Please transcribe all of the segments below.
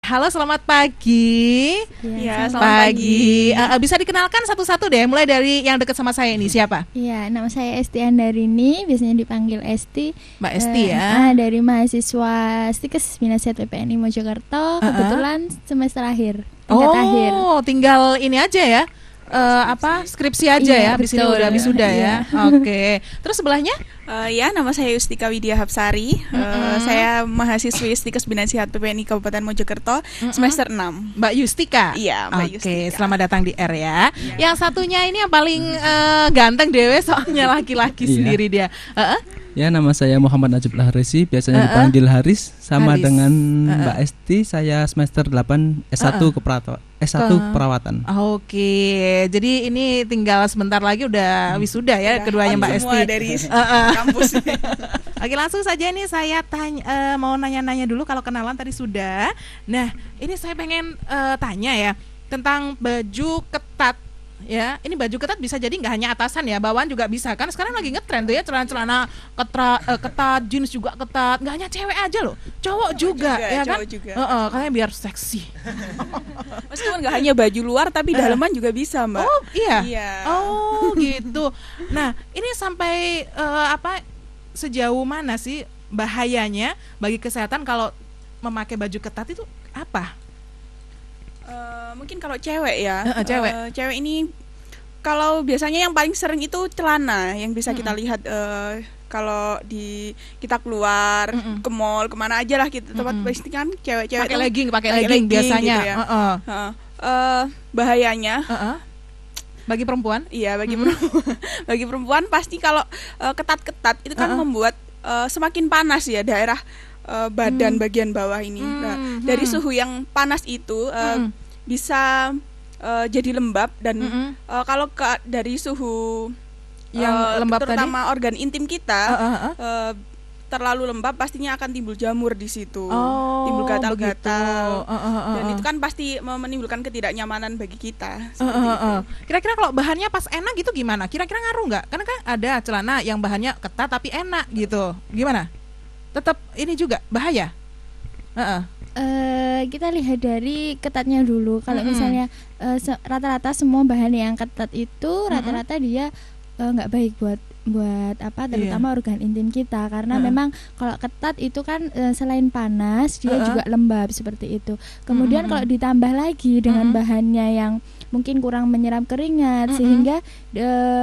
Halo, selamat pagi. Ya, selamat pagi. Bisa dikenalkan satu-satu deh, mulai dari yang dekat sama saya ini, siapa? Iya, nama saya Esti Andarini, biasanya dipanggil Esti. Mbak Esti ya. Dari mahasiswa Stikes Binasiat PPNI Mojokerto, kebetulan semester akhir, tingkat akhir. Tinggal ini aja ya. Skripsi aja ya, habis ini udah wisuda ya. Oke. Terus sebelahnya? Nama saya Yustika Widya Hapsari. Saya mahasiswi Stikes Binasiat PPNI Kabupaten Mojokerto, semester 6. Mbak Yustika. Iya, Mbak Yustika. Oke, selamat datang di R ya. Yang satunya ini yang paling ganteng dewe, soalnya laki-laki sendiri dia. Ya, nama saya Muhammad Najib Laharisi, biasanya dipanggil Haris. Sama dengan Mbak Esti, saya semester 8 S1 keperawatan. Oke, jadi ini tinggal sebentar lagi udah wisuda ya, keduanya Mbak Esti. Semua dari kampus. Oke, langsung saja ini saya tanya, mau nanya-nanya dulu, kalau kenalan tadi sudah. Nah, ini saya pengen tanya ya tentang baju ketat. Ya, ini baju ketat bisa jadi nggak hanya atasan ya, bawahan juga bisa kan. Sekarang lagi ngetren tuh ya, celana-celana ketat, jeans juga ketat. Nggak hanya cewek aja loh, cowok juga ya kan. Katanya biar seksi. Meskipun nggak hanya baju luar, tapi dalaman juga bisa, Mbak. Oh iya. Oh Iya. gitu. Nah, ini sampai sejauh mana sih bahayanya bagi kesehatan kalau memakai baju ketat itu apa? Mungkin kalau cewek ya, cewek ini kalau biasanya yang paling sering itu celana yang bisa kita lihat kalau kita keluar ke mall kemana aja lah kita tempat pasti kan cewek-cewek pakai legging biasanya gitu ya. Bahayanya bagi perempuan? Iya, bagi perempuan pasti kalau ketat-ketat itu kan membuat semakin panas ya daerah badan bagian bawah ini. Dari suhu yang panas itu bisa jadi lembab dan kalau dari suhu yang lembab terutama tadi? Organ intim kita terlalu lembab pastinya akan timbul jamur di situ, timbul gatal-gatal, dan itu kan pasti menimbulkan ketidaknyamanan bagi kita. Kira-kira kalau bahannya pas enak gitu gimana? Kira-kira ngaruh nggak? Karena kan ada celana yang bahannya ketat tapi enak gitu, gimana? Tetap ini juga bahaya? Kita lihat dari ketatnya dulu. Kalau misalnya rata-rata semua bahan yang ketat itu rata-rata dia nggak baik buat terutama organ intim kita, karena memang kalau ketat itu kan selain panas dia juga lembab seperti itu. Kemudian kalau ditambah lagi dengan bahannya yang mungkin kurang menyerap keringat sehingga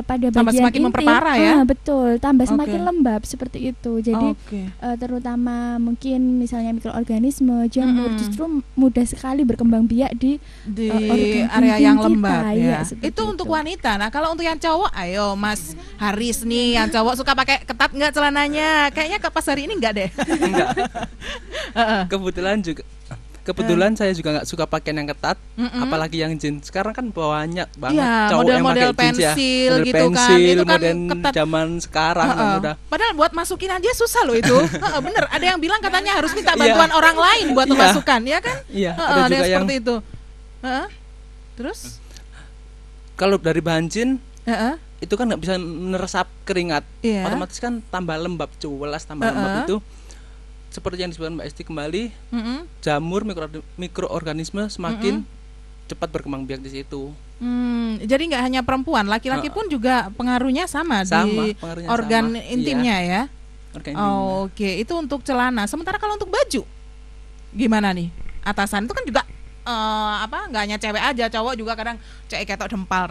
pada tambah bagian semakin intim memperparah ya. Betul, tambah semakin lembab seperti itu. Jadi terutama mungkin misalnya mikroorganisme, jamur justru mudah sekali berkembang biak di area yang lembab kita, ya. Itu untuk wanita. Nah, kalau untuk yang cowok, ayo Mas Haris nih, yang cowok suka pakai ketat nggak celananya? Kayaknya pas hari ini nggak deh. Enggak. Kebetulan saya juga nggak suka pakaian yang ketat, apalagi yang jeans. Sekarang kan banyak banget cowok yang model pakai jeans ya, pensil gitu pensil, kan. Itu kan modern ketat zaman sekarang udah. Padahal buat masukin aja susah loh itu. Bener, ada yang bilang katanya harus minta bantuan orang lain buat memasukkan, ya kan? Iya, ada juga yang seperti itu. Terus? Kalau dari bahan jeans, itu kan nggak bisa meresap keringat, otomatis kan tambah lembab, cuwelas tambah lembab itu. Seperti yang disebutkan Mbak Esti kembali, jamur mikroorganisme semakin cepat berkembang biak di situ. Jadi nggak hanya perempuan, laki-laki pun juga pengaruhnya sama di organ intimnya ya. Oke, itu untuk celana. Sementara kalau untuk baju, gimana nih? Atasan itu kan juga nggak hanya cewek aja, cowok juga kadang cewek ketok dempal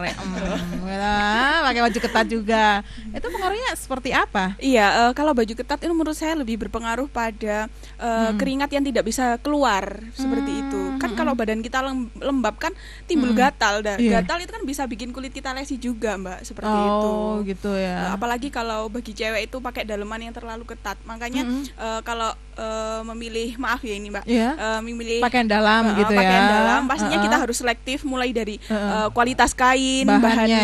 pakai baju ketat juga. Itu pengaruhnya seperti apa? Iya, kalau baju ketat itu menurut saya lebih berpengaruh pada keringat yang tidak bisa keluar seperti itu. Kan kalau badan kita lembab kan timbul gatal. Gatal itu kan bisa bikin kulit kita lesi juga, Mbak, seperti itu. Oh, gitu ya. Apalagi kalau bagi cewek itu pakai daleman yang terlalu ketat. Makanya kalau memilih, maaf ya ini Mbak, memilih pakaian dalam gitu ya. Dalam pastinya kita harus selektif mulai dari kualitas kain, bahannya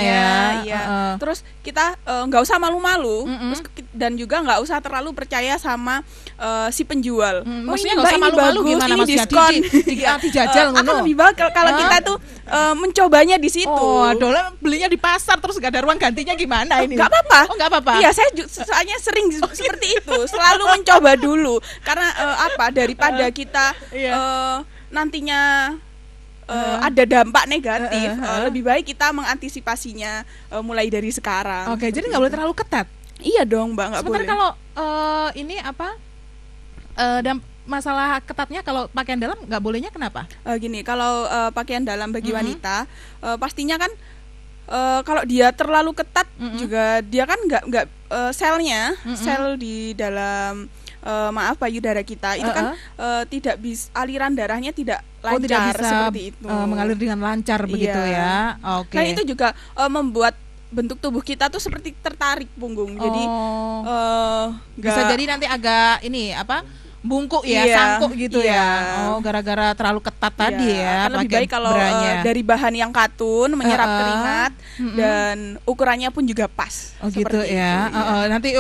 ya. Terus kita nggak usah malu-malu, terus dan juga nggak usah terlalu percaya sama si penjual. Maksudnya nggak usah malu-malu gimana, ini diskon, dijajal akan lebih bagus kalau kita tuh mencobanya di situ. Aduh, belinya di pasar terus nggak ada ruang gantinya gimana ini? Nggak apa-apa. Oh, nggak apa-apa. Iya, saya soalnya sering seperti itu, selalu mencoba dulu karena daripada kita nantinya ada dampak negatif, lebih baik kita mengantisipasinya mulai dari sekarang. Oke, jadi nggak boleh terlalu ketat. Iya dong, Mbak, nggak boleh. Sementara kalau ini apa masalah ketatnya kalau pakaian dalam nggak bolehnya kenapa? Gini, kalau pakaian dalam bagi wanita pastinya kan kalau dia terlalu ketat juga dia kan nggak selnya sel di dalam payudara kita itu kan tidak bisa, aliran darahnya tidak lancar, tidak bisa seperti itu mengalir dengan lancar begitu ya. Oke. Dan itu juga membuat bentuk tubuh kita tuh seperti tertarik punggung. Jadi bisa jadi nanti agak ini apa? Bungkuk ya, sangkuk gitu ya. Oh, gara-gara terlalu ketat tadi ya. Kan lebih baik kalau dari bahan yang katun, menyerap keringat dan ukurannya pun juga pas. Oh gitu ya. Nanti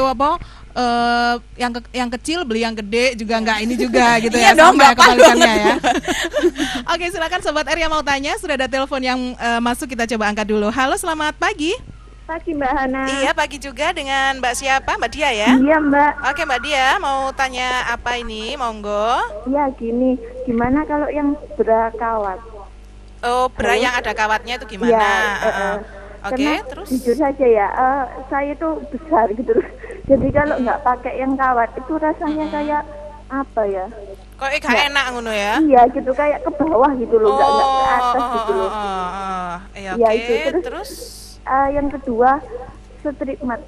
yang kecil beli yang gede juga nggak ini juga gitu ya. Iya dong, Mbak kebalikannya ya. Oke, silakan Sobat R yang mau tanya. Sudah ada telepon yang masuk, kita coba angkat dulu. Halo, selamat pagi. Pagi Mbak Hana. Iya, pagi juga dengan Mbak siapa? Mbak Dia ya? Iya Mbak. Oke Mbak Dia, mau tanya apa ini? Monggo. Iya gini, gimana kalau yang bra kawat? Oh, bra yang ada kawatnya itu gimana? Iya, Oke, terus? Jujur saja ya, saya tuh besar gitu loh. Jadi kalau nggak pakai yang kawat itu rasanya kayak apa ya? Kok gak enak ngono ya? Iya gitu, kayak ke bawah gitu loh, nggak ke atas gitu loh. Iya, oke. Itu terus yang kedua strip mat,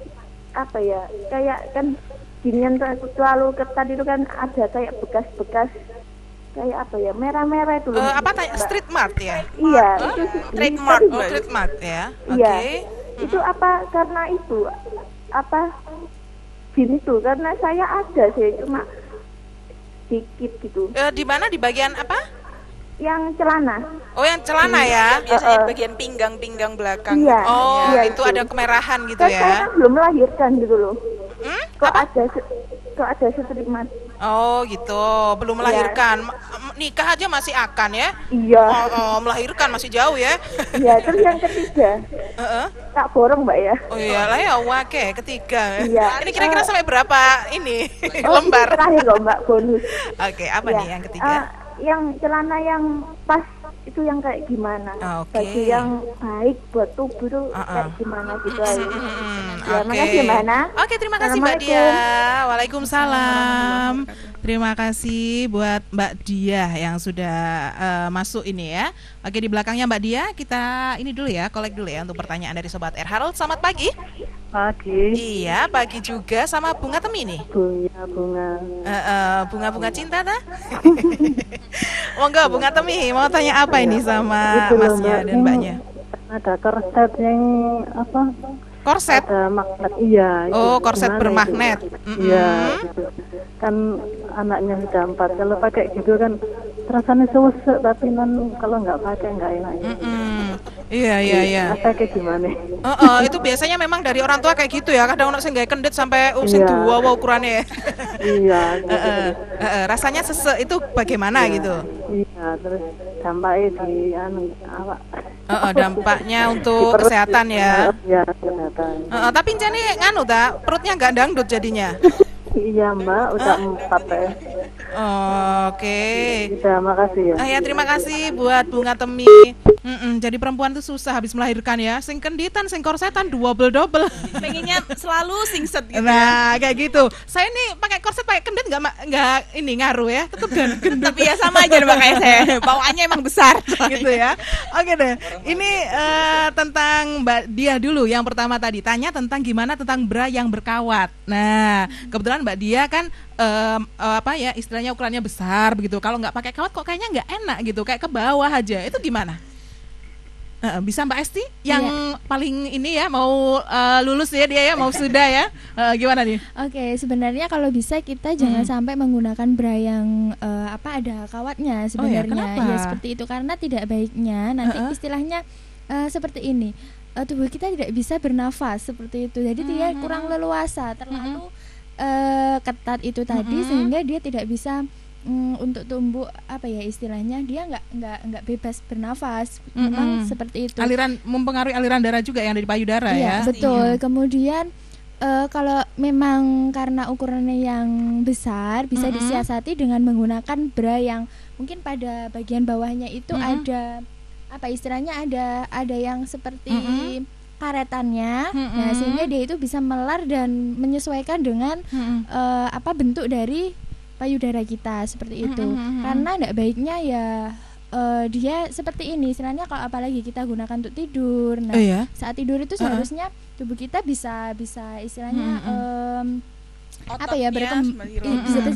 apa ya, kayak kan ginian terlalu ketat itu kan ada kayak bekas-bekas kayak apa ya, merah-merah itu loh. Street mart ya? Iya, itu street mart. Oh, street mart ya. Iya. Itu apa karena itu apa gini tuh, karena saya ada sih cuma dikit gitu. Di mana, di bagian apa? Yang celana. Oh, yang celana ya? Biasanya bagian pinggang belakang. Iya. Oh, iya, itu ada kemerahan gitu kan ya? Saya kan belum melahirkan gitu loh. Kok ada strip mat? Oh gitu, belum melahirkan. Nikah aja masih akan ya? Iya. Melahirkan masih jauh ya? Iya, terus yang ketiga tak borong Mbak ya? Oh iyalah ya, wake ketiga. Iya. Ini kira-kira sampai berapa ini lembar? Terakhir loh Mbak, bonus. Oke, apa nih yang ketiga? Yang celana yang pas itu yang kayak gimana? Baju yang baik buat tubuh itu kayak gimana gitu aja. Ya, makasih Mbak Hana. Oke, terima kasih Mbak Dia. Waalaikumsalam. Terima kasih buat Mbak Dia yang sudah masuk ini ya. Oke, di belakangnya Mbak Dia kita ini dulu ya, kolek dulu ya untuk pertanyaan dari Sobat R. Harold, selamat pagi. Pagi. Iya, pagi juga sama Bunga Temi nih. Bunga cinta ta? Monggo Bunga Temi, mau tanya apa ini sama Masnya dan Mbaknya? Ada korset yang apa? Korset? Ada magnet, iya. Oh, korset bermagnet. Iya. Kan anaknya sudah 4, kalau pakai gitu kan rasanya sewesek, tapi kalau nggak pakai nggak enak. Iya. Pakai gimana? Itu biasanya memang dari orang tua kayak gitu ya. Kadang orang sing gawe kendit sampai sing dua ukurannya. Iya. Rasanya sesek itu bagaimana gitu? Iya, terus dampaknya di awak. Dampaknya untuk kesehatan ya. Iya, kesehatan. Tapi jane nganu ta, perutnya nggak dangdut jadinya. Iya Mbak, udah 4 ya. Oke. Terima makasih ya. Ya terima kasih buat Bunga Temi. Jadi perempuan tuh susah habis melahirkan ya. Sing kenditan, sing korsetan double. Pengennya selalu singset gitu. Nah kayak gitu. Saya nih pakai korset pakai kendit nggak ini ngaruh ya. Tetap gendut. Tapi ya sama aja pakai saya. Bawaannya emang besar gitu ya. Oke deh. Ini tentang Mbak Dia dulu yang pertama tadi tanya tentang gimana tentang bra yang berkawat. Nah kebetulan Mbak Dia kan istilahnya ukurannya besar begitu. Kalau nggak pakai kawat kok kayaknya nggak enak gitu, kayak ke bawah aja. Itu gimana? Bisa Mbak Esti yang paling ini ya mau lulus ya dia ya mau sudah ya gimana nih? Oke, sebenarnya kalau bisa kita jangan sampai menggunakan bra yang ada kawatnya sebenarnya. Ya seperti itu, karena tidak baiknya nanti istilahnya seperti ini. Tubuh kita tidak bisa bernafas seperti itu. Jadi dia kurang leluasa, terlalu ketat itu tadi sehingga dia tidak bisa untuk tumbuh istilahnya dia nggak bebas bernafas. Memang seperti itu. Mempengaruhi aliran darah juga yang ada di payudara ya. Betul. Kemudian kalau memang karena ukurannya yang besar bisa disiasati dengan menggunakan bra yang mungkin pada bagian bawahnya itu ada apa istilahnya ada yang seperti karetannya, nah sehingga dia itu bisa melar dan menyesuaikan dengan bentuk dari payudara kita seperti itu. Karena tidak baiknya ya dia seperti ini, istilahnya kalau apalagi kita gunakan untuk tidur. Nah, saat tidur itu seharusnya tubuh kita bisa istilahnya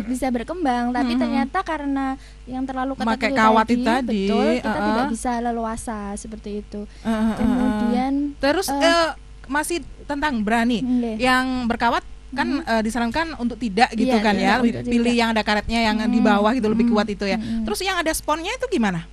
bisa berkembang, tapi ternyata karena yang terlalu ketat itu tadi, betul kita tidak bisa leluasa seperti itu. Kemudian terus masih tentang bra nih, yang berkawat kan disarankan untuk tidak gitu kan ya, pilih yang ada karetnya yang di bawah gitu lebih kuat itu ya. Terus yang ada sponnya itu gimana?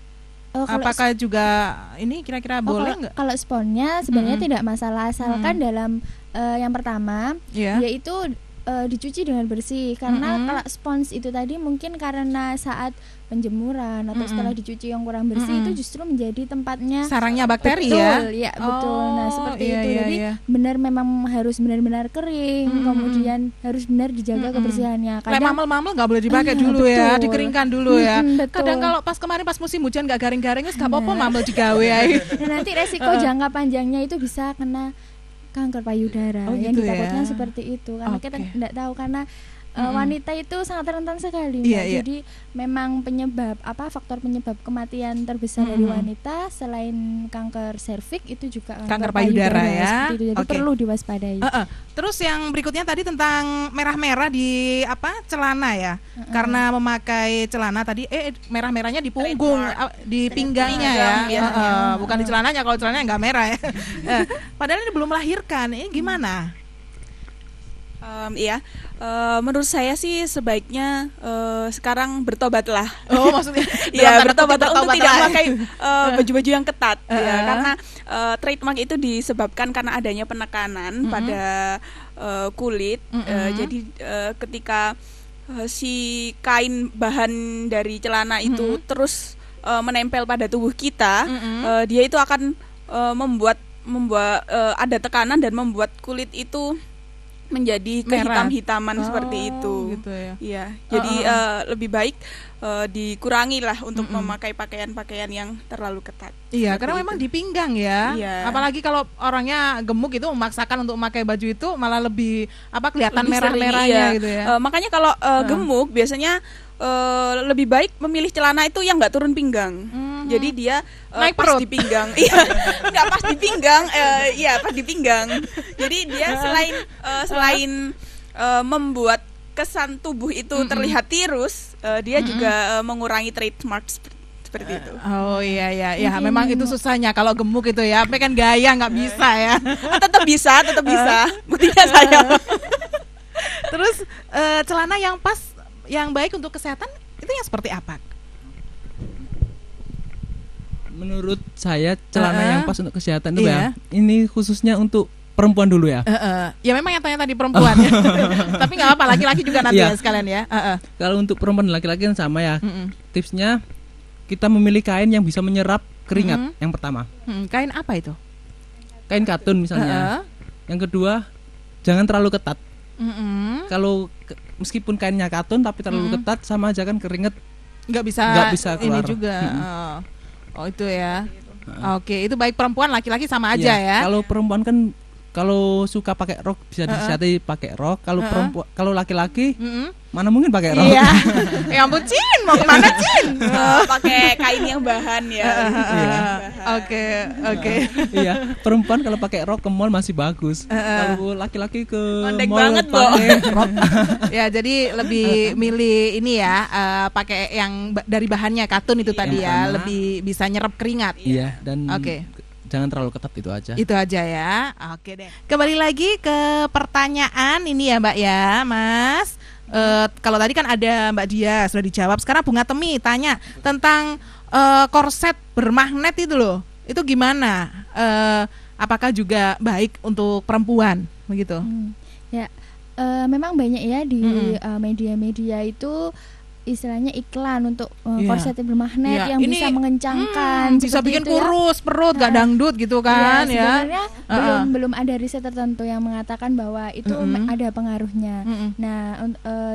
Apakah juga ini kira-kira boleh nggak? Kalau sponnya sebenarnya tidak masalah, asalkan dalam yang pertama yaitu dicuci dengan bersih, karena kalau spons itu tadi mungkin karena saat penjemuran atau setelah dicuci yang kurang bersih itu justru menjadi tempatnya sarangnya bakteri. Betul. Nah seperti itu. Jadi memang harus benar-benar kering, kemudian harus benar dijaga kebersihannya. Kayak mamel-mamel nggak boleh dipakai dulu ya, dikeringkan dulu ya. Kadang kalau kemarin pas musim hujan nggak garing-garing, nggak apa-apa mamel digawe ya. Nanti resiko jangka panjangnya itu bisa kena kanker payudara yang ditakutkan seperti itu, karena kita tidak tahu, karena wanita itu sangat rentan sekali. Jadi memang faktor penyebab kematian terbesar dari wanita selain kanker serviks itu juga kanker payudara ya. Jadi perlu diwaspadai. Terus yang berikutnya tadi tentang merah-merah di celana ya. Karena memakai celana tadi merah-merahnya di punggung, di pinggangnya ya. Bukan di celananya, kalau celananya nggak merah ya. Padahal ini belum melahirkan. Ini gimana? Menurut saya sih sebaiknya sekarang bertobatlah. Maksudnya bertobatlah untuk tidak memakai baju-baju yang ketat karena trademark itu disebabkan karena adanya penekanan pada kulit. Jadi ketika si kain bahan dari celana itu terus menempel pada tubuh kita, dia itu akan membuat ada tekanan dan membuat kulit itu menjadi kehitam-hitaman seperti itu. Gitu ya. Iya. Jadi lebih baik dikurangi lah untuk memakai pakaian-pakaian yang terlalu ketat. Iya, karena memang di pinggang ya. Apalagi kalau orangnya gemuk itu memaksakan untuk memakai baju itu malah lebih kelihatan merah-merahnya gitu ya. Makanya kalau gemuk biasanya lebih baik memilih celana itu yang nggak turun pinggang. Jadi dia naik pas perut di pinggang. Iya, nggak pas di pinggang. Pas di pinggang. Jadi dia selain membuat kesan tubuh itu terlihat tirus, dia juga mengurangi trademark seperti itu. Memang itu susahnya kalau gemuk itu ya. Tapi kan gaya nggak bisa ya. Tetap bisa. Buktinya saya. Terus celana yang pas, yang baik untuk kesehatan itu yang seperti apa? Menurut saya celana yang pas untuk kesehatan itu ini khususnya untuk perempuan dulu ya. Ya memang yang tanya tadi perempuan ya. Tapi nggak apa, laki-laki juga nanti ya sekalian ya. Kalau untuk perempuan dan laki-laki kan sama ya. Tipsnya kita memilih kain yang bisa menyerap keringat yang pertama. Kain apa itu? Kain katun misalnya. Yang kedua, jangan terlalu ketat. Kalau meskipun kainnya katun tapi terlalu ketat, sama aja kan keringat nggak bisa keluar. Ini juga. Itu ya. Oke, itu baik perempuan laki-laki sama aja ya. Kalau perempuan kan kalau suka pakai rok bisa disihati pakai rok. Kalau perempuan, kalau laki-laki mana mungkin pakai rok. Iya. Ya ampun, Cin, mau kemana Cin? Pakai kain yang bahan ya. Oke. Iya, perempuan kalau pakai rok ke mall masih bagus. Kalau laki-laki ke mall pakai rok. Ya, jadi lebih milih ini ya, pakai yang dari bahannya katun itu tadi ya, lebih bisa nyerap keringat. Iya, dan jangan terlalu ketat, itu aja. Itu aja ya. Oke deh. Kembali lagi ke pertanyaan ini ya Mbak ya, Mas. Kalau tadi kan ada Mbak Dia sudah dijawab. Sekarang Bunga Temi tanya tentang korset bermagnet itu loh. Itu gimana? Apakah juga baik untuk perempuan begitu? Memang banyak ya di media-media itu istilahnya iklan untuk korset bermagnet yang ini, bisa mengencangkan, bisa bikin itu kurus perut, gak dangdut gitu kan ya. Sebenarnya belum ada riset tertentu yang mengatakan bahwa itu ada pengaruhnya. Nah,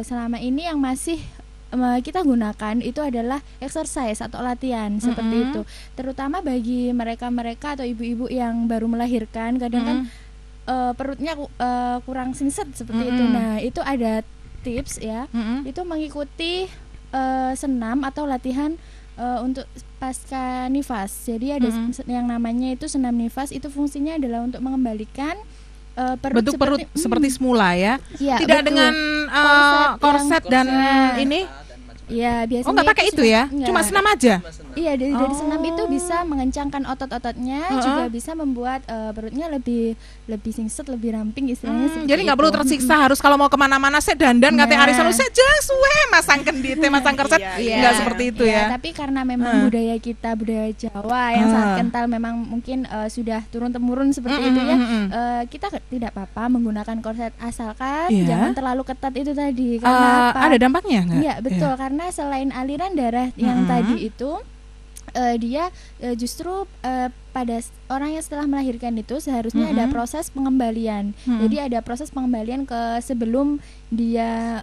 selama ini yang masih kita gunakan itu adalah exercise atau latihan seperti itu. Terutama bagi mereka-mereka atau ibu-ibu yang baru melahirkan, kadang kan perutnya kurang singset seperti itu. Nah, itu ada tips ya, itu mengikuti senam atau latihan untuk pasca nifas. Jadi ada yang namanya itu senam nifas, itu fungsinya adalah untuk mengembalikan bentuk perut seperti semula ya. Tidak betul. Dengan korset dan ini. Ya, biasanya nggak pakai itu ya? Enggak. Cuma senam aja? Iya, dari senam itu bisa mengencangkan otot-ototnya, juga bisa membuat perutnya lebih singset, lebih ramping istilahnya. Jadi nggak perlu tersiksa harus kalau mau kemana-mana saya dandan katanya arisan saya jelas suwe masang kendite, masang korset. Nggak seperti itu ya. Tapi karena memang budaya kita, budaya Jawa yang sangat kental, memang mungkin sudah turun-temurun seperti itu ya. Kita tidak apa-apa menggunakan korset asalkan jangan terlalu ketat itu tadi. Karena ada dampaknya nggak? Iya, betul. Karena selain aliran darah yang tadi itu dia justru pada orang yang setelah melahirkan itu seharusnya ada proses pengembalian. Jadi ada proses pengembalian ke sebelum dia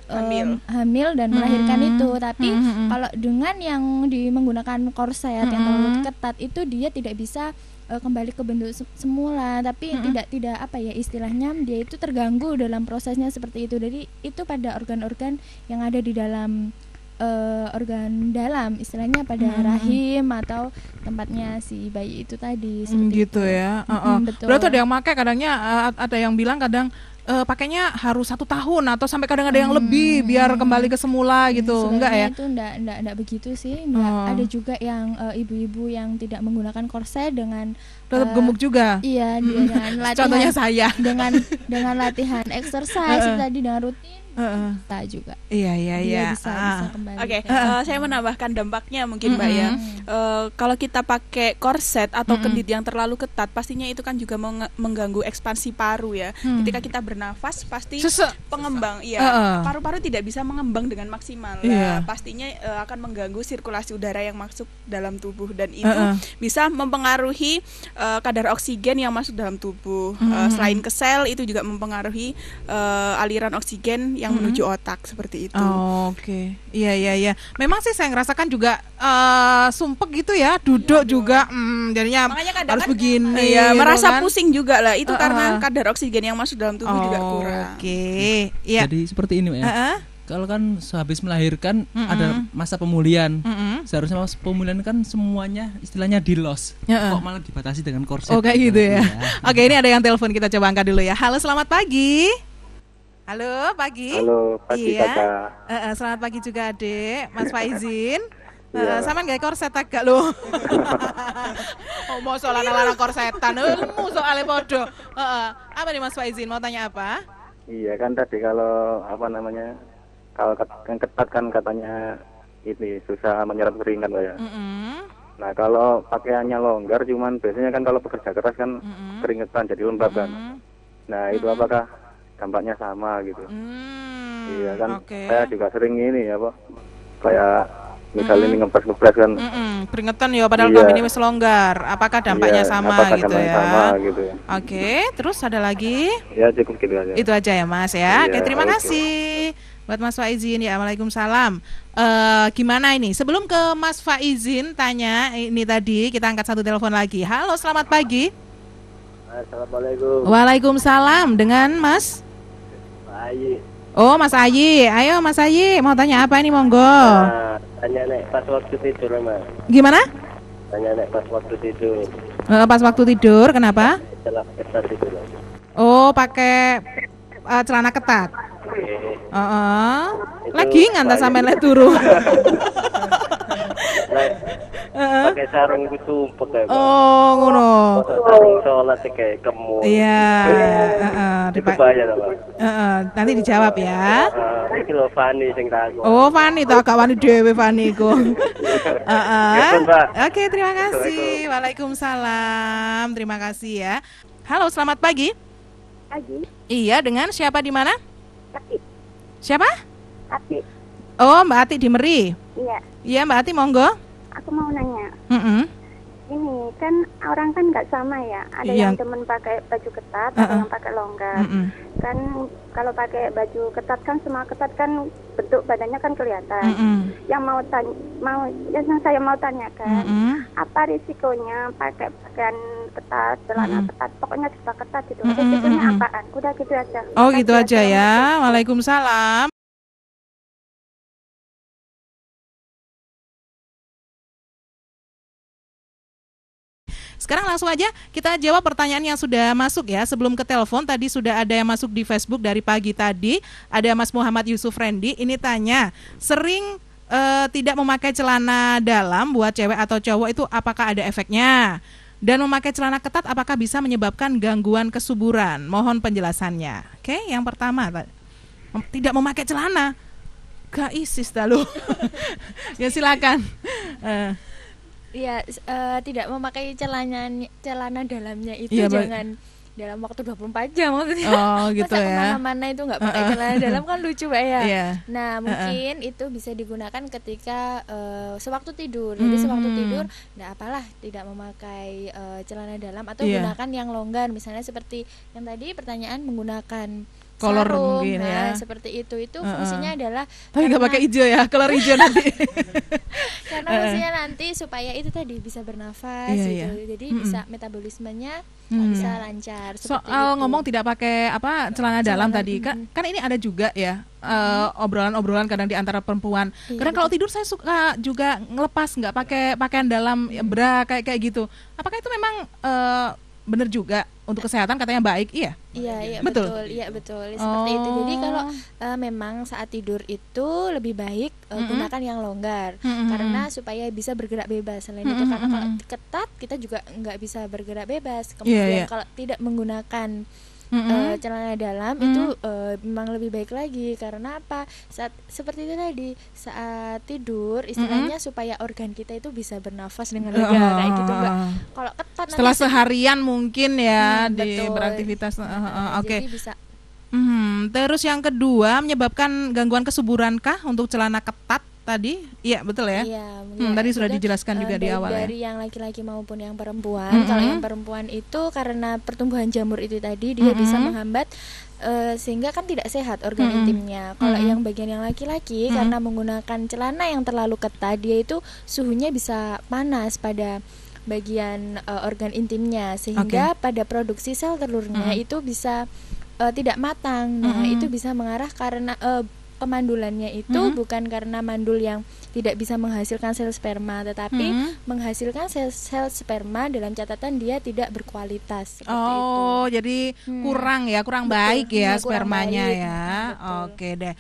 hamil dan melahirkan itu. Tapi kalau dengan yang menggunakan korset yang terlalu ketat itu dia tidak bisa kembali ke bentuk semula, tapi tidak apa ya istilahnya, dia itu terganggu dalam prosesnya seperti itu. Jadi itu pada organ-organ yang ada di dalam organ dalam, istilahnya pada rahim atau tempatnya si bayi itu tadi gitu itu. Ya. Betul. Berarti ada yang pakai, kadangnya ada yang bilang kadang pakainya harus 1 tahun atau sampai kadang ada yang lebih biar kembali ke semula gitu. Enggak ya? Itu enggak begitu sih. Ada juga yang ibu-ibu yang tidak menggunakan korset dengan tetap gemuk juga. Iya, dengan latihan. Contohnya saya. Dengan latihan exercise tadi dengan rutin. Kita juga. Iya. Bisa kembali. Oke, saya menambahkan dampaknya mungkin Mbak ya. Kalau kita pakai korset atau kendit yang terlalu ketat, pastinya itu kan juga mengganggu ekspansi paru ya. Ketika kita bernafas pasti pengembang, paru-paru tidak bisa mengembang dengan maksimal. Pastinya akan mengganggu sirkulasi udara yang masuk dalam tubuh, dan itu bisa mempengaruhi kadar oksigen yang masuk dalam tubuh. Selain ke sel, itu juga mempengaruhi aliran oksigen yang menuju otak seperti itu. Oke. Iya. Memang sih saya ngerasakan juga sumpek gitu ya, duduk juga jadinya harus begini. Iya, merasa pusing juga lah. Itu karena kadar oksigen yang masuk dalam tubuh juga kurang. Oke. Iya. Jadi seperti ini ya. Kalau kan sehabis melahirkan ada masa pemulihan. Seharusnya masa pemulihan kan semuanya istilahnya di loss. Kok malah dibatasi dengan korset? Oh, kayak gitu ya. Oke, ini ada yang telepon, kita coba angkat dulu ya. Halo, selamat pagi. Halo, pagi. Halo, pagi Kakak. Selamat pagi juga Adek, Mas Faizin. Sama gak korset agak lo. Mau soal anak-anak korsetan, mau soalnya podo. Apa nih Mas Faizin, mau tanya apa? Iya kan tadi kalau kalau yang ketat kan katanya ini susah menyerap keringat Mbak ya. Nah kalau pakaiannya longgar, cuman biasanya kan kalau bekerja keras kan keringetan jadi lembab kan. Nah itu apakah dampaknya sama gitu? Iya kan, saya juga sering ini ya Pak, kayak misalnya ini ngepres kan keringetan ya, padahal kami ini wis longgar. Apakah dampaknya sama gitu ya? Sama gitu ya. Oke, terus ada lagi? Ya cukup gitu aja. Itu aja ya Mas ya. Oke, terima kasih buat Mas Faizin ya. Waalaikumsalam. Gimana ini? Sebelum ke Mas Faizin tanya ini tadi, kita angkat satu telepon lagi. Halo, selamat pagi. Assalamualaikum. Waalaikumsalam, dengan Mas Ayi. Oh, Mas Ayi. Ayo Mas Ayi, mau tanya apa ini, monggo. Tanya nek pas waktu tidur Mas. Gimana? Tanya nek pas waktu tidur. Pas waktu tidur, kenapa? Celana ketat tidur. Oh, pakai celana ketat. Lagi ngantar sampai lek turu. Pakai sarung gitu pakai. Oh, ngono. Sarung sholat kayak kemu. Iya. Itu bahaya ta, Pak? Nanti dijawab ya. Iki lho Fani sing takon. Oh, Fani to, gak wani dhewe Fani ku. Oke, terima kasih. Waalaikumsalam. Terima kasih ya. Halo, selamat pagi. Pagi. Iya, dengan siapa di mana? Ati. Siapa? Ati. Oh, Mbak Ati di Meri. Iya. Iya, Mbak Ati monggo. Aku mau nanya. Ini kan orang kan nggak sama ya. Ada yang temen pakai baju ketat, ada yang pakai longgar. Kan kalau pakai baju ketat kan semua ketat kan bentuk badannya kan kelihatan. Yang saya mau tanyakan, apa risikonya pakai pakaian ketat, celana ketat, pokoknya juga ketat gitu. Risikonya apaan? Udah gitu aja. Oh, gitu aja ya. Waalaikumsalam. Sekarang langsung aja kita jawab pertanyaan yang sudah masuk ya. Sebelum ke telepon tadi sudah ada yang masuk di Facebook dari pagi tadi. Ada Mas Muhammad Yusuf Rendi. Ini tanya, sering tidak memakai celana dalam buat cewek atau cowok itu apakah ada efeknya? Dan memakai celana ketat apakah bisa menyebabkan gangguan kesuburan? Mohon penjelasannya. Oke, yang pertama, tidak memakai celana. Gak ISIS dah lu. Ya silakan. Iya, tidak memakai celana dalamnya itu jangan dalam waktu 24 jam maksudnya. Oh, gitu. Masa kemana-mana itu nggak pakai celana dalam kan lucu Mbak ya. Nah, mungkin itu bisa digunakan ketika sewaktu tidur. Jadi sewaktu tidur nggak apalah tidak memakai celana dalam atau gunakan yang longgar, misalnya seperti yang tadi pertanyaan menggunakan kolor sarung, mungkin ya. Seperti itu fungsinya adalah tapi nggak pakai hijau ya, kolor hijau nanti. Karena fungsinya nanti supaya itu tadi bisa bernafas gitu. Jadi bisa metabolismenya bisa lancar. Soal ngomong tidak pakai celana dalam tadi kan ini ada juga ya obrolan-obrolan kadang di antara perempuan. Karena kalau tidur saya suka juga ngelepas, nggak pakai pakaian dalam bra kayak gitu. Apakah itu memang benar juga untuk kesehatan katanya baik? Iya betul. Iya betul seperti itu. Jadi kalau memang saat tidur itu lebih baik gunakan yang longgar karena supaya bisa bergerak bebas. Selain itu karena kalau ketat kita juga nggak bisa bergerak bebas. Kemudian kalau tidak menggunakan celana dalam itu memang lebih baik lagi. Karena apa? Saat seperti itu tadi, saat tidur istilahnya supaya organ kita itu bisa bernafas dengan lega kayak gitu Mbak. Kalau ketat setelah seharian mungkin ya betul. Beraktivitas. Oke. Jadi bisa. Terus yang kedua, menyebabkan gangguan kesuburankah untuk celana ketat tadi? Iya betul ya. Tadi sudah dijelaskan juga di awal dari yang laki-laki maupun yang perempuan. Kalau yang perempuan itu karena pertumbuhan jamur itu tadi dia bisa menghambat sehingga kan tidak sehat organ intimnya. Kalau yang bagian yang laki-laki karena menggunakan celana yang terlalu ketat, dia itu suhunya bisa panas pada bagian organ intimnya sehingga pada produksi sel telurnya itu bisa tidak matang. Nah, itu bisa mengarah karena kemandulannya itu bukan karena mandul yang tidak bisa menghasilkan sel sperma, tetapi menghasilkan sel sperma dalam catatan dia tidak berkualitas seperti itu. Jadi kurang baik ya spermanya baik, ya. Oke deh.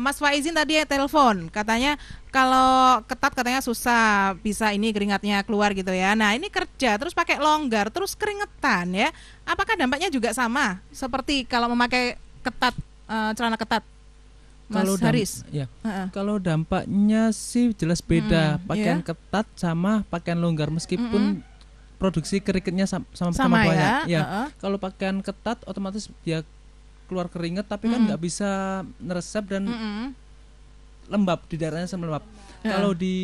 Mas Faizin tadi telepon katanya kalau ketat katanya susah bisa ini keringatnya keluar gitu ya. Nah, ini kerja terus pakai longgar terus keringetan ya. Apakah dampaknya juga sama seperti kalau memakai ketat celana ketat? Mas Haris. Kalau dampaknya sih jelas beda. Pakaian ketat sama pakaian longgar meskipun produksi keringetnya sama banyak. Kalau pakaian ketat otomatis dia keluar keringet tapi kan nggak bisa neresap dan lembab di daerahnya sama lembab. Kalau di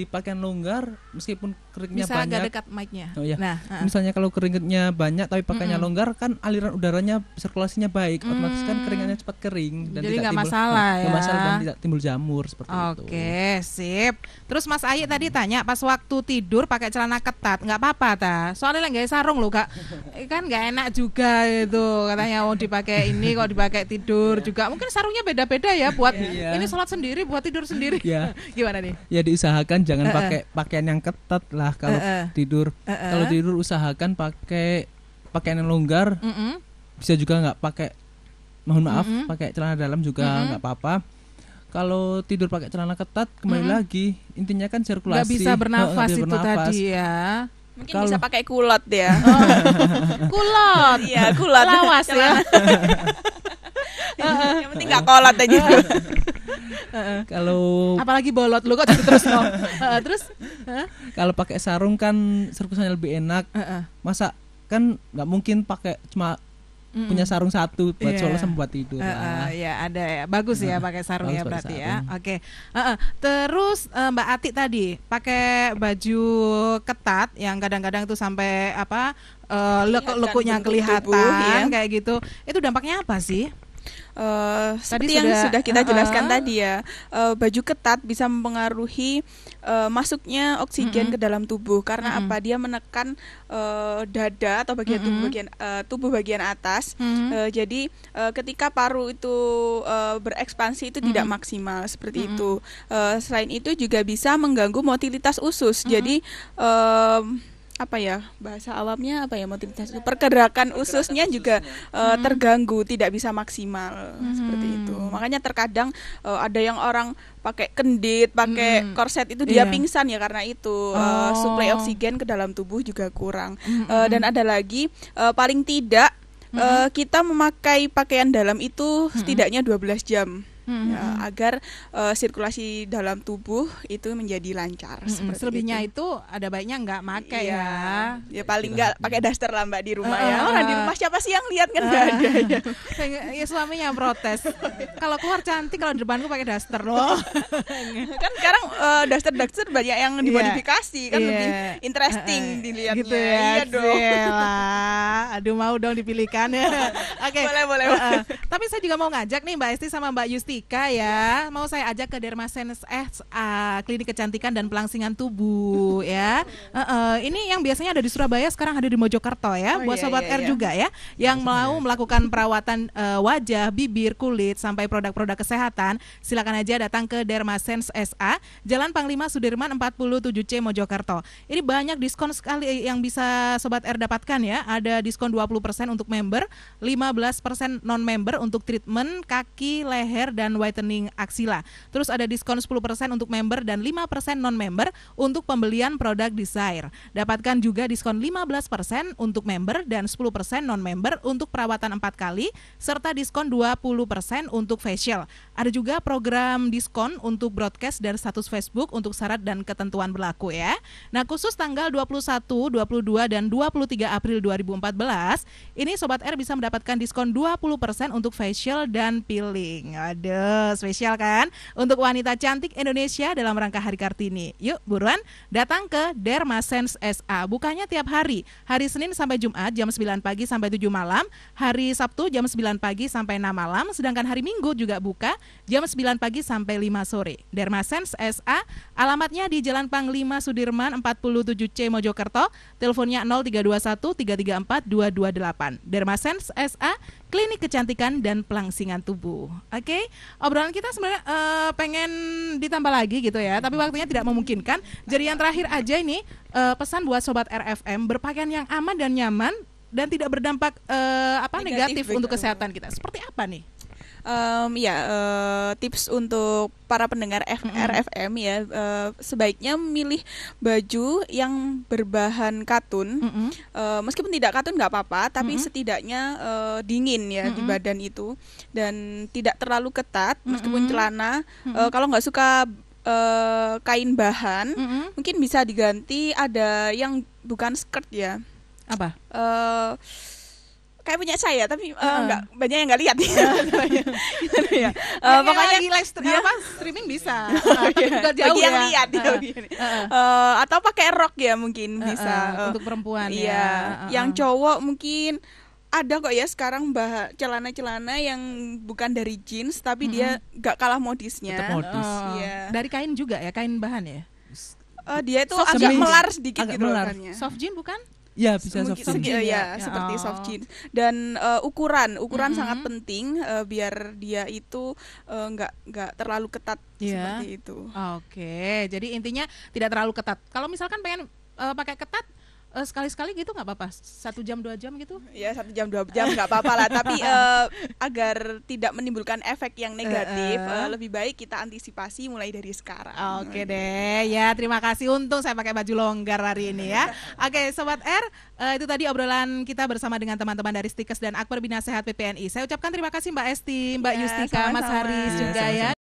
pakaian longgar meskipun keringetnya bisa banyak, agak dekat mic-nya. Misalnya kalau keringetnya banyak tapi pakaiannya longgar kan aliran udaranya sirkulasinya baik, otomatis kan keringatnya cepat kering dan jadi tidak nggak timbul masalah ya. Nggak masalah dan tidak timbul jamur seperti itu. Oke, sip. Terus Mas Ayi tadi tanya pas waktu tidur pakai celana ketat nggak apa-apa ta? Soalnya nggak sarung loh Kak. Kan nggak enak juga itu katanya dipakai ini kok dipakai tidur juga. Mungkin sarungnya beda-beda ya buat ini sholat sendiri, buat tidur sendiri. Gimana nih? Ya diusahakan jangan pakai pakaian yang ketat lah kalau tidur. Kalau tidur usahakan pakai pakaian yang longgar. Bisa juga nggak pakai, mohon maaf, pakai celana dalam juga nggak apa-apa. Kalau tidur pakai celana ketat kembali lagi intinya kan sirkulasi. Nggak bisa bernafas itu tadi ya. Mungkin bisa pakai kulot ya. Kulot. Iya, kulot. Lawas ya. Yang penting nggak kolot aja. Kalau apalagi bolot lu kok terus no. Terus kalau pakai sarung kan sirkulasinya lebih enak. Masa kan nggak mungkin pakai cuma punya sarung satu buat sholat sama buat tidur. Ya ada ya, bagus ya pakai sarung ya berarti ya. Oke. Terus Mbak Ati tadi pakai baju ketat yang kadang-kadang itu sampai lekuk-lekuknya kelihatan kayak gitu. Itu dampaknya apa sih? Seperti yang sudah kita jelaskan tadi ya, baju ketat bisa mempengaruhi masuknya oksigen ke dalam tubuh karena apa? Dia menekan dada atau bagian tubuh bagian atas. Jadi ketika paru itu berekspansi itu tidak maksimal seperti itu. Selain itu juga bisa mengganggu motilitas usus. Jadi bahasa awamnya motilitas usus, pergerakan ususnya juga terganggu, tidak bisa maksimal seperti itu. Makanya terkadang ada yang orang pakai kendit, pakai korset itu dia pingsan ya karena itu suplai oksigen ke dalam tubuh juga kurang. Dan ada lagi paling tidak kita memakai pakaian dalam itu setidaknya 12 jam. Agar sirkulasi dalam tubuh itu menjadi lancar. Selebihnya itu ada baiknya nggak pakai ya paling nggak pakai daster lah Mbak di rumah ya. Orang di rumah siapa sih yang lihat kan nggak ada ya suaminya protes kalau keluar cantik, kalau di depanku pakai daster loh. Kan sekarang daster banyak yang dimodifikasi kan lebih interesting dilihatnya gitu ya. Iya dong. Aduh mau dong dipilihkan ya. Oke. Boleh. Tapi saya juga mau ngajak nih Mbak Esti sama Mbak Yusti ya, mau saya ajak ke Dermasense SA, klinik kecantikan dan pelangsingan tubuh ya. Ini yang biasanya ada di Surabaya sekarang ada di Mojokerto ya. Buat Sobat R juga ya, yang mau melakukan perawatan wajah, bibir, kulit sampai produk-produk kesehatan, silakan aja datang ke Dermasense SA, Jalan Panglima Sudirman 47C Mojokerto. Ini banyak diskon sekali yang bisa Sobat R dapatkan ya. Ada diskon 20% untuk member, 15% non-member untuk treatment kaki, leher dan whitening aksila. Terus ada diskon 10% untuk member dan 5% non-member untuk pembelian produk Desire. Dapatkan juga diskon 15% untuk member dan 10% non-member untuk perawatan 4 kali serta diskon 20% untuk facial. Ada juga program diskon untuk broadcast dan status Facebook untuk syarat dan ketentuan berlaku ya. Nah, khusus tanggal 21, 22 dan 23 April 2014, ini Sobat R bisa mendapatkan diskon 20% untuk facial dan peeling. Spesial kan untuk wanita cantik Indonesia dalam rangka Hari Kartini. Yuk buruan datang ke Dermasense SA. Bukanya tiap hari Senin sampai Jumat jam 9 pagi sampai 7 malam, hari Sabtu jam 9 pagi sampai 6 malam, sedangkan hari Minggu juga buka jam 9 pagi sampai 5 sore. Dermasense SA, alamatnya di Jalan Panglima Sudirman 47C Mojokerto, teleponnya 0321 334 228. Dermasense SA, klinik kecantikan dan pelangsingan tubuh. Oke, obrolan kita sebenarnya pengen ditambah lagi gitu ya, tapi waktunya tidak memungkinkan. Jadi yang terakhir aja ini pesan buat Sobat RFM, berpakaian yang aman dan nyaman dan tidak berdampak negatif untuk kesehatan kita. Seperti apa nih? Tips untuk para pendengar RFM ya, sebaiknya memilih baju yang berbahan katun, meskipun tidak katun nggak apa-apa, tapi setidaknya dingin ya di badan itu dan tidak terlalu ketat. Meskipun celana, kalau nggak suka kain bahan, mungkin bisa diganti ada yang bukan skirt ya. Apa? Kayak punya saya tapi nggak banyak yang nggak lihat ya. Pokoknya lagi live streaming bisa. Bagi yang lihat atau pakai rok ya mungkin bisa untuk perempuan ya. Yang cowok mungkin ada kok ya sekarang celana-celana yang bukan dari jeans tapi dia nggak kalah modisnya. Tetap modis. Dari kain juga ya, kain bahan ya. Dia itu agak melar sedikit gitu kan. Soft jeans bukan? Ya bisa soft jeans. Seperti soft jeans. Dan ukuran sangat penting biar dia itu nggak terlalu ketat seperti itu. Oke, jadi intinya tidak terlalu ketat. Kalau misalkan pengen pakai ketat sekali-sekali gitu nggak apa-apa, 1 jam 2 jam gitu? Ya 1 jam 2 jam nggak apa-apa lah. Tapi agar tidak menimbulkan efek yang negatif, lebih baik kita antisipasi mulai dari sekarang. Oke deh, ya terima kasih. Untung saya pakai baju longgar hari ini ya. Oke, Sobat R, itu tadi obrolan kita bersama dengan teman-teman dari Stikes dan Akper Bina Sehat PPNI. Saya ucapkan terima kasih Mbak Esti, Mbak Yustika, Mas Haris juga ya.